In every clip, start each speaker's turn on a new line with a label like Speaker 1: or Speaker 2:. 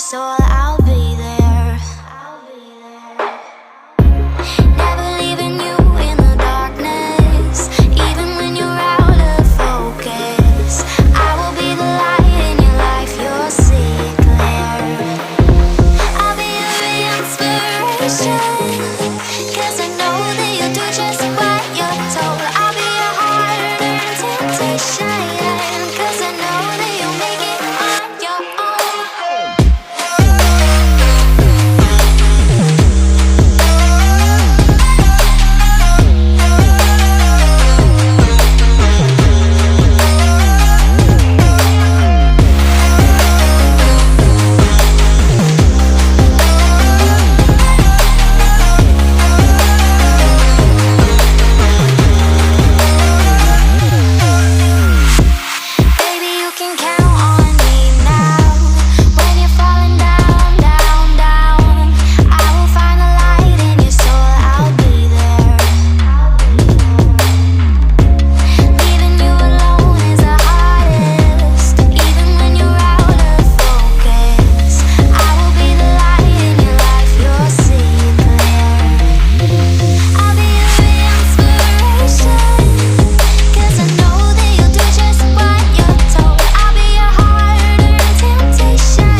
Speaker 1: soul, I'll be there. Never leaving you in the darkness, even when you're out of focus. I will be the light in your life, you'll see it clear. I'll be your inspiration, 'cause I know that you'll do just what you're told. I'll be your hard-earned temptation, 'cause I know that you'll make it on your own. Baby, you can count on me now. When you're falling down, down, down, I will find the light in your soul, I'll be there. Leaving you alone is the hardest, even when you're out of focus. I will be the light in your life, you'll see it clear. I'll be your inspiration, 'cause I know that you'll do just what you're told. I'll be your hard-earned temptation,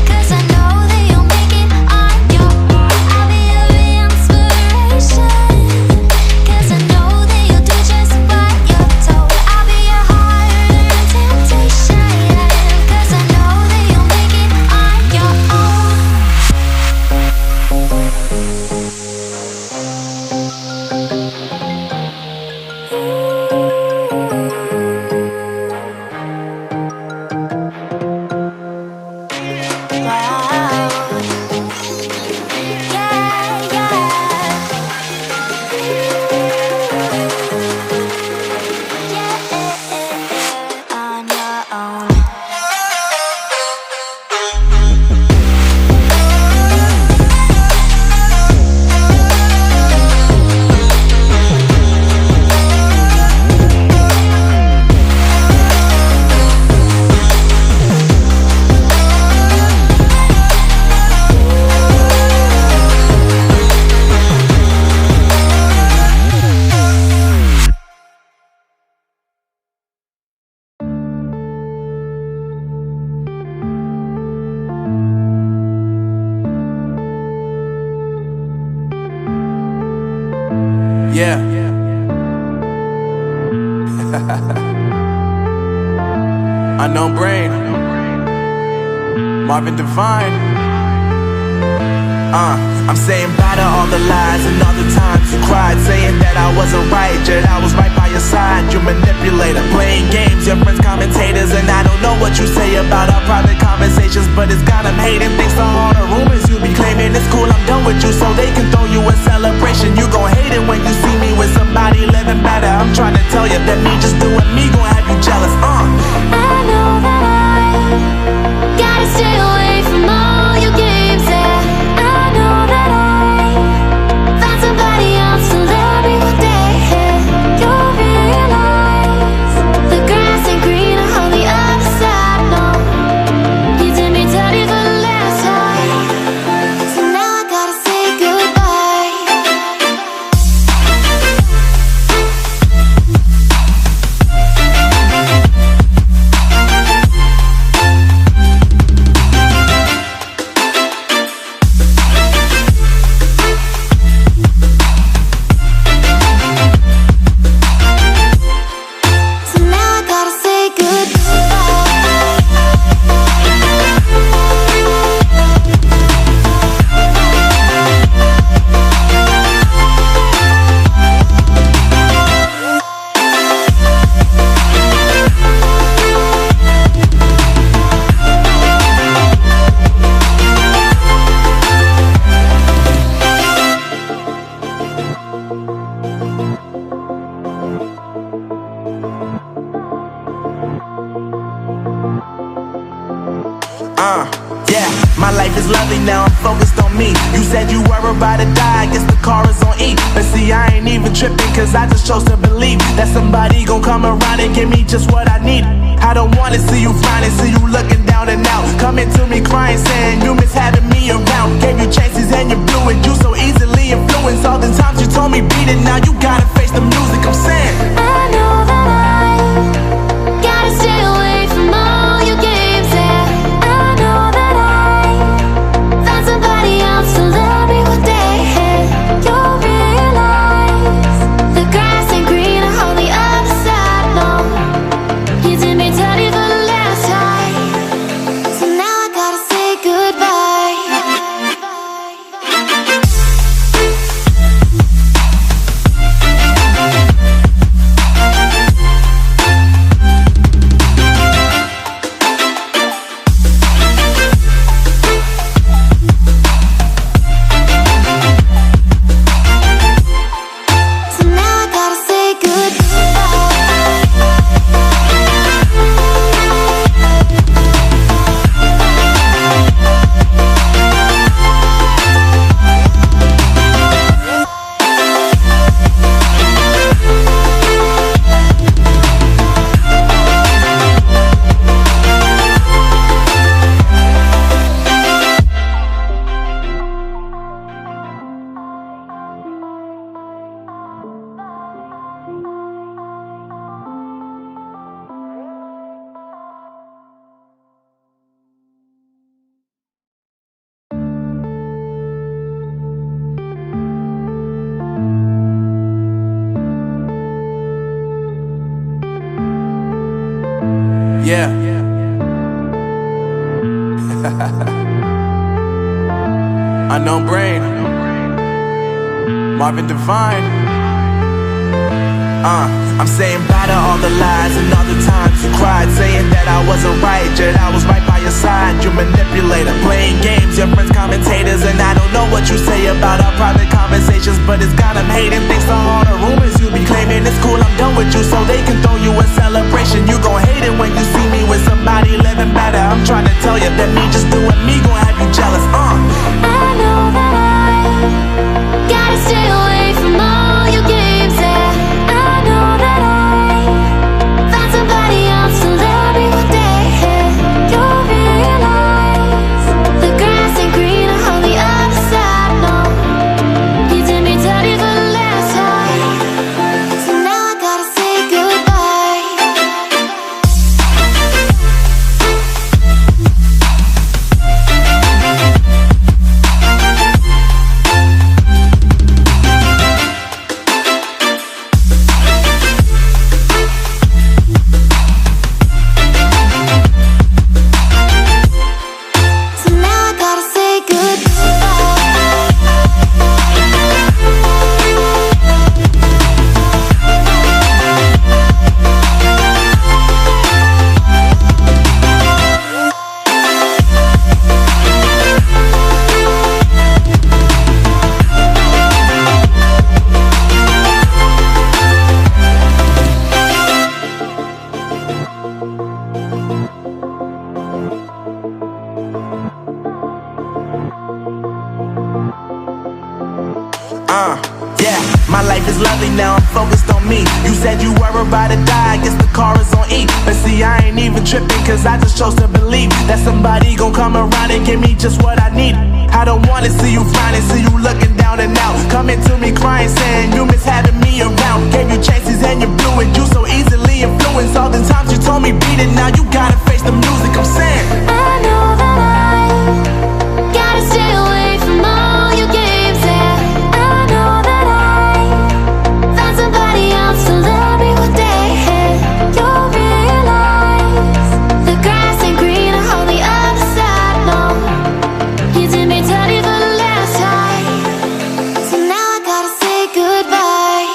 Speaker 1: 'cause I know that you'll make it on your own. I'll be your inspiration, 'cause I know that you'll do just what you're told. I'll be your hard-earned temptation, 'cause I know that you'll make it on your own. On your own.
Speaker 2: Yeah. Unknown Brain, Marvin Divine. I'm saying bye to all the lies and all the times you cried, saying that I wasn't right, yet I was right by your side. You manipulator, playing games, your friends commentators, and I don't know what you say about our private conversations, but it's got them hating. Thanks to all the rumors you be claiming. It's cool, I'm done with you, so they can throw you a celebration. You gon' hate it when you see me with somebody living better. I'm trying to tell you that me just doing me gon' have you jealous.
Speaker 1: I know that I gotta stay away from all your games, yeah. I know that I found somebody else to love me one day, yeah. You'll realize the grass ain't greener on the other side, no. You did me dirty for the last time, so now I gotta say goodbye. So now I gotta say
Speaker 2: Yeah, my life is lovely now, I'm focused on me. You said you were about to die, I guess the car is on E. But see, I ain't even tripping, cause I just chose to believe that somebody gon' come around and give me just what I need. I don't wanna see you finding, see you looking down and out. Coming to me crying, saying you miss having me around. Gave you chances and you blew it, you so easily influenced. All the times you told me beat it, now you gotta face the music. I'm saying
Speaker 1: I know that I gotta stay away from all your games, yeah. I know that I found somebody else to love me one day, and you'll realize the grass ain't greener on the other side, no. You did me dirty for the last time, so now I gotta say goodbye. So now I gotta say
Speaker 2: yeah. Unknown Brain, Marvin Divine. I'm saying bye to all the lies and all the times you cried, saying that I wasn't right, yet I was right by your side. You manipulator, playing games, your friends commentators, and I don't know what you say about our private conversations, but it's got them hating. Thanks to all the rumors you be claiming. It's cool, I'm done with you, so they can throw you a celebration. You gon' hate it when you see me with somebody living better. I'm trying to tell you that me just doing me gon' have you jealous.
Speaker 1: I know that I gotta stay away from all your games, yeah. I know that I found somebody else to love me one day, and you'll realize the grass ain't greener on the other side, no. You did me dirty for the last time, so now I gotta say goodbye. So now I gotta say
Speaker 2: Yeah, my life is lovely now, I'm focused on me. You said you were about to die, I guess the car is on E. But see, I ain't even tripping, cause I just chose to believe that somebody gon' come around and give me just what I need. I don't wanna see you finding, see you looking down and out. Coming to me crying, saying you miss having me around. Gave you chances and you blew it, you so easily influenced. All the times you told me beat it, now you gotta face the music. I'm saying
Speaker 1: I know that I gotta stay away from all your games, yeah. I know that I found somebody else to love me one day, and you'll realize the grass ain't greener on the other side, no. You did me dirty for the last time, so now I gotta say goodbye.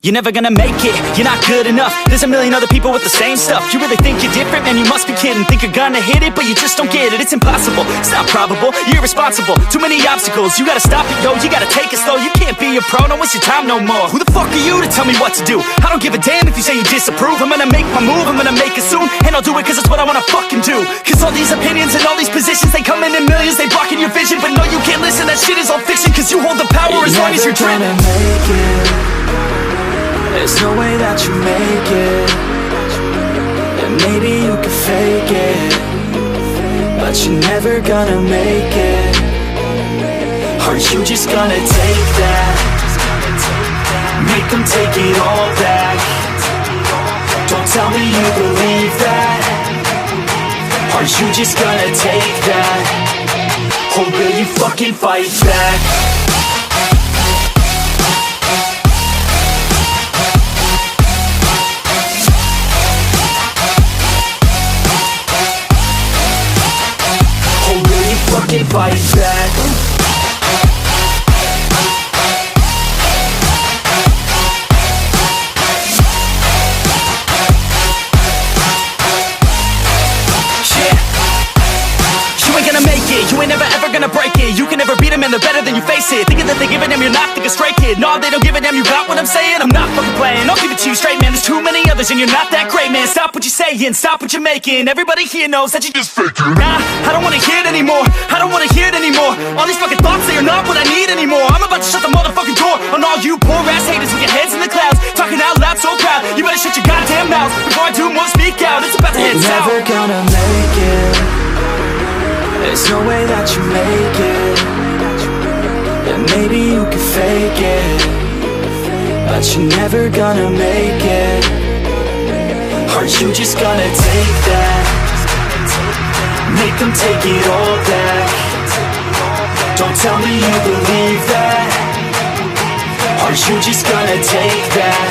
Speaker 3: you're never gonna make it. You're not good enough, there's a million other people with the same stuff. You really think you're different? Man, you must be kidding. Think you're gonna hit it, but you just don't get it. It's impossible, it's not probable, you're irresponsible. Too many obstacles, you gotta stop it, yo. You gotta take it slow, you can't be a pro, don't waste your time no more. Who the fuck are you to tell me what to do? I don't give a damn if you say you disapprove. I'm gonna make my move, I'm gonna make it soon, and I'll do it cause it's what I wanna fucking do. Cause all these opinions and all these positions, they come in millions, they blocking your vision. But no, you can't listen, that shit is all fiction. Cause you hold the power as long as you're driven.
Speaker 2: You're never gonna make it. There's no way that you make it. And maybe you can fake it, but you're never gonna make it. Are you just gonna take that? Make them take it all back. Don't tell me you believe that. Are you just gonna take that? Or will you fucking fight back? Or will you fucking fight back?
Speaker 3: You ain't never ever gonna break it. You can never beat them and they're better than you face it. Thinking that they give a damn, you're not think a straight kid. No, they don't give a damn, you got what I'm saying? I'm not fucking playing, I'll give it to you straight, man. There's too many others and you're not that great, man. Stop what you're saying, stop what you're making. Everybody here knows that you just faking. Nah, I don't wanna hear it anymore, I don't wanna hear it anymore. All these fucking thoughts, they are not what I need anymore. I'm about to shut the motherfucking door on all you poor ass haters with your heads in the clouds, talking out loud so proud. You better shut your goddamn mouth before I do more speak out. It's about to head south.
Speaker 2: You're never gonna make it. There's no way that you make it. And maybe you can fake it, but you're never gonna make it. Are you just gonna take that? Make them take it all back. Don't tell me you believe that. Are you just gonna take that?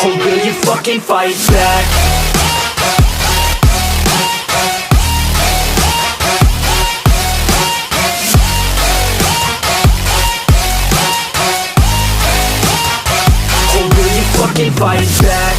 Speaker 2: Or will you fucking fight back? Fucking fight back.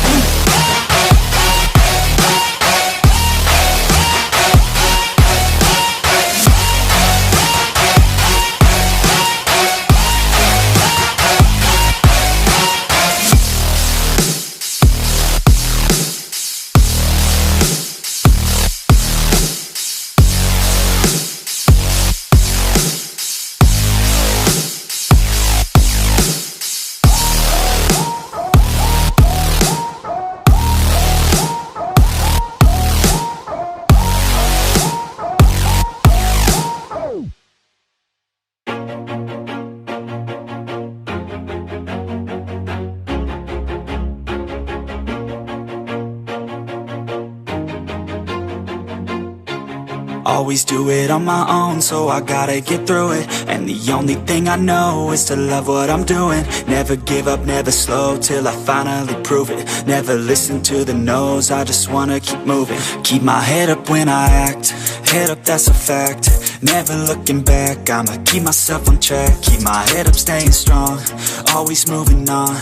Speaker 2: Always do it on my own, so I gotta get through it. And the only thing I know is to love what I'm doing. Never give up, never slow, till I finally prove it. Never listen to the no's, I just wanna keep moving. Keep my head up when I act, head up, that's a fact. Never looking back, I'ma keep myself on track. Keep my head up, staying strong, always moving on.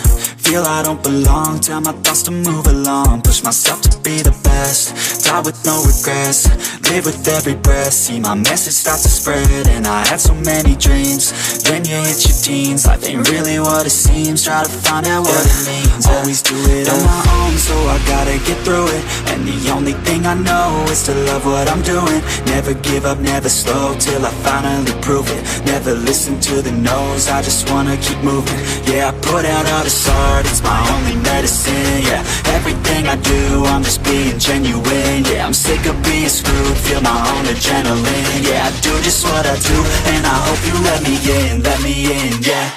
Speaker 2: Feel I don't belong, tell my thoughts to move along. Push myself to be the best, die with no regrets. Live with every breath, see my message start to spread. And I had so many dreams, then you hit your teens. Life ain't really what it seems, try to find out what it means. Always do it on my own, so I gotta get through it. And the only thing I know is to love what I'm doing. Never give up, never slow, till I finally prove it. Never listen to the no's, I just wanna keep moving. Yeah, I put out all this art, it's my only medicine. Yeah, everything I do, I'm just being genuine. Yeah, I'm sick of being screwed, feel my own adrenaline. Yeah, I do just what I do, and I hope you let me in, yeah.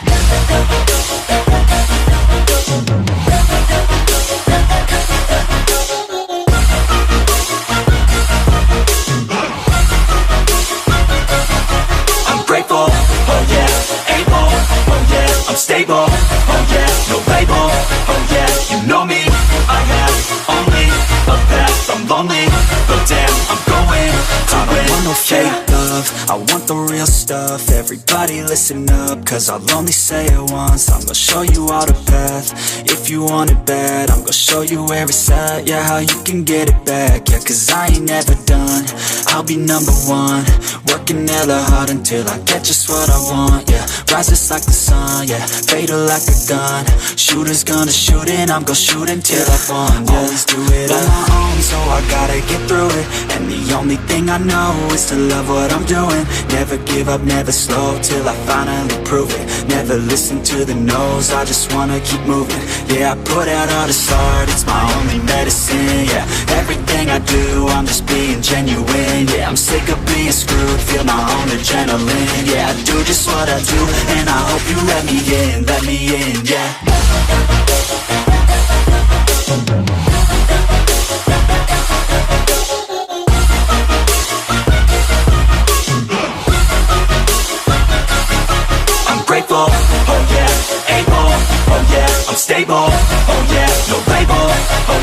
Speaker 2: I'm grateful, oh yeah, able, oh yeah, I'm stable, oh yeah, no label, oh yeah, you know me, I have only a path, I'm lonely, but damn, I'm going to win. I don't want no fake
Speaker 4: love, I want the real stuff. Everybody listen up, cause I'll only say it once. I'm gonna show you all the path. If you want it bad, I'm gonna show you where it's at. Yeah, how you can get it back. Yeah, cause I ain't never done, I'll be number one. Working hella hard until I get just what I want. Yeah, rises like the sun, yeah, fatal like a gun. Shooters gonna shoot and I'm gonna shoot until I won. Yeah, always do it on my own, so I gotta get through it. And the only thing I know is to love what I'm doing. Never give up, never slow, till I finally prove it. Never listen to the no's, I just wanna keep moving. Yeah, I put out all this art, it's my only medicine. Yeah, everything I do, I'm just being genuine. Yeah, I'm sick of being screwed, feel my own adrenaline. Yeah, I do just what I do, and I hope you let me in, yeah. I'm grateful, oh yeah, able, oh yeah, I'm stable, oh yeah, no label, oh